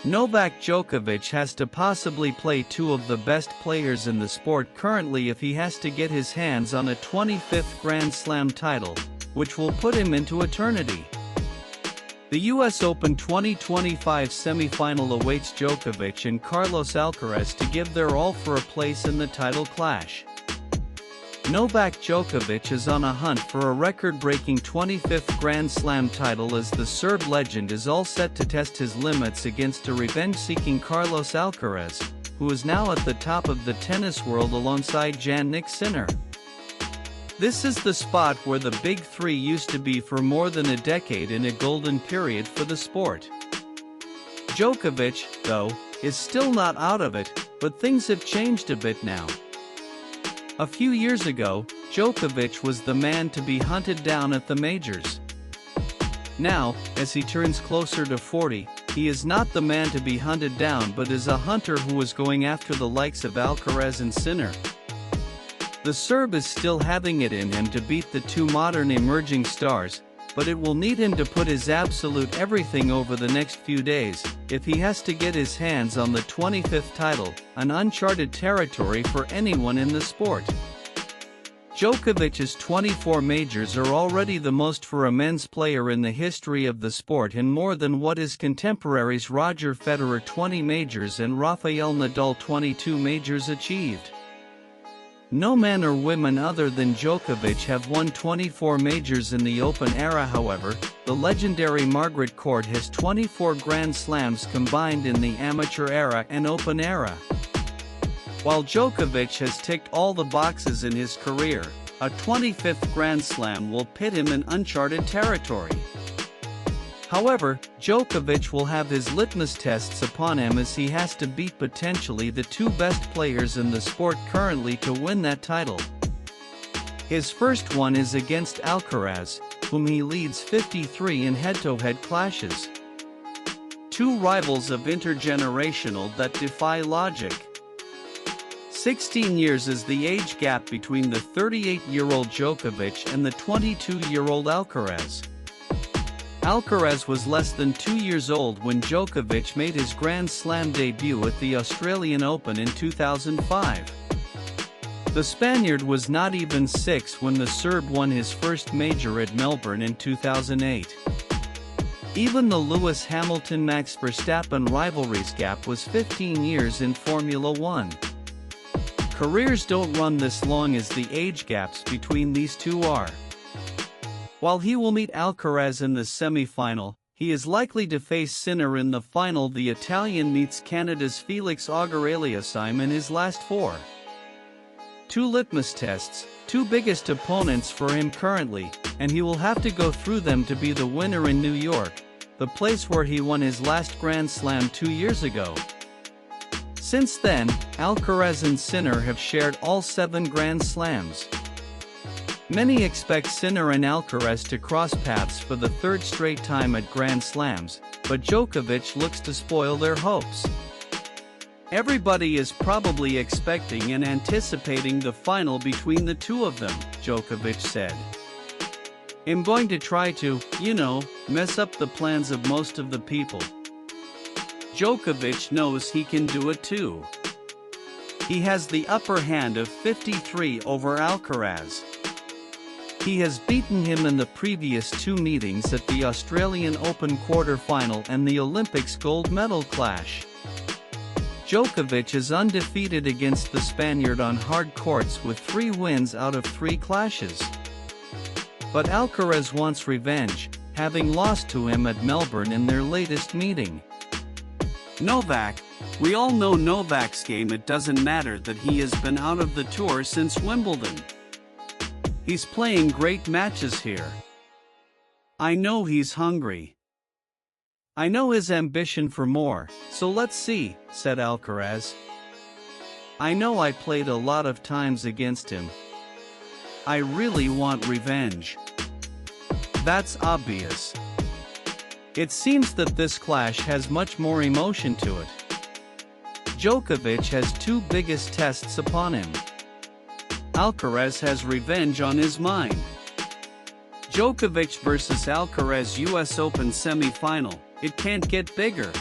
Novak Djokovic has to possibly play two of the best players in the sport currently if he has to get his hands on a 25th Grand Slam title, which will put him into eternity. The US Open 2025 semi-final awaits Djokovic and Carlos Alcaraz to give their all for a place in the title clash. Novak Djokovic is on a hunt for a record-breaking 25th Grand Slam title as the Serb legend is all set to test his limits against a revenge-seeking Carlos Alcaraz, who is now at the top of the tennis world alongside Jannik Sinner. This is the spot where the Big Three used to be for more than a decade in a golden period for the sport. Djokovic, though, is still not out of it, but things have changed a bit now. A few years ago, Djokovic was the man to be hunted down at the majors. Now, as he turns closer to 40, he is not the man to be hunted down but is a hunter who is going after the likes of Alcaraz and Sinner. The Serb is still having it in him to beat the two modern emerging stars, but it will need him to put his absolute everything over the next few days, if he has to get his hands on the 25th title, an uncharted territory for anyone in the sport. Djokovic's 24 majors are already the most for a men's player in the history of the sport and more than what his contemporaries Roger Federer 20 majors and Rafael Nadal 22 majors achieved. No men or women other than Djokovic have won 24 majors in the Open era. However, the legendary Margaret Court has 24 Grand Slams combined in the Amateur era and Open era. While Djokovic has ticked all the boxes in his career, a 25th Grand Slam will pit him in uncharted territory. However, Djokovic will have his litmus tests upon him as he has to beat potentially the two best players in the sport currently to win that title. His first one is against Alcaraz, whom he leads 53 in head-to-head clashes. Two rivals of intergenerational that defy logic. 16 years is the age gap between the 38-year-old Djokovic and the 22-year-old Alcaraz. Alcaraz was less than 2 years old when Djokovic made his Grand Slam debut at the Australian Open in 2005. The Spaniard was not even 6 when the Serb won his first major at Melbourne in 2008. Even the Lewis Hamilton-Max Verstappen rivalry's gap was 15 years in Formula One. Careers don't run this long as the age gaps between these two are. While he will meet Alcaraz in the semi-final, he is likely to face Sinner in the final. The Italian meets Canada's Felix Auger-Aliassime in his last four. Two litmus tests, two biggest opponents for him currently, and he will have to go through them to be the winner in New York, the place where he won his last Grand Slam 2 years ago. Since then, Alcaraz and Sinner have shared all 7 Grand Slams. Many expect Sinner and Alcaraz to cross paths for the third straight time at Grand Slams, but Djokovic looks to spoil their hopes. Everybody is probably expecting and anticipating the final between the two of them, Djokovic said. I'm going to try to, mess up the plans of most of the people. Djokovic knows he can do it too. He has the upper hand of 53 over Alcaraz. He has beaten him in the previous 2 meetings at the Australian Open quarter-final and the Olympics gold medal clash. Djokovic is undefeated against the Spaniard on hard courts with 3 wins out of 3 clashes. But Alcaraz wants revenge, having lost to him at Melbourne in their latest meeting. Novak, we all know Novak's game. It doesn't matter that he has been out of the tour since Wimbledon. He's playing great matches here. I know he's hungry. I know his ambition for more, so let's see, said Alcaraz. I know I played a lot of times against him. I really want revenge. That's obvious. It seems that this clash has much more emotion to it. Djokovic has 2 biggest tests upon him. Alcaraz has revenge on his mind. Djokovic vs Alcaraz US Open semi-final, it can't get bigger.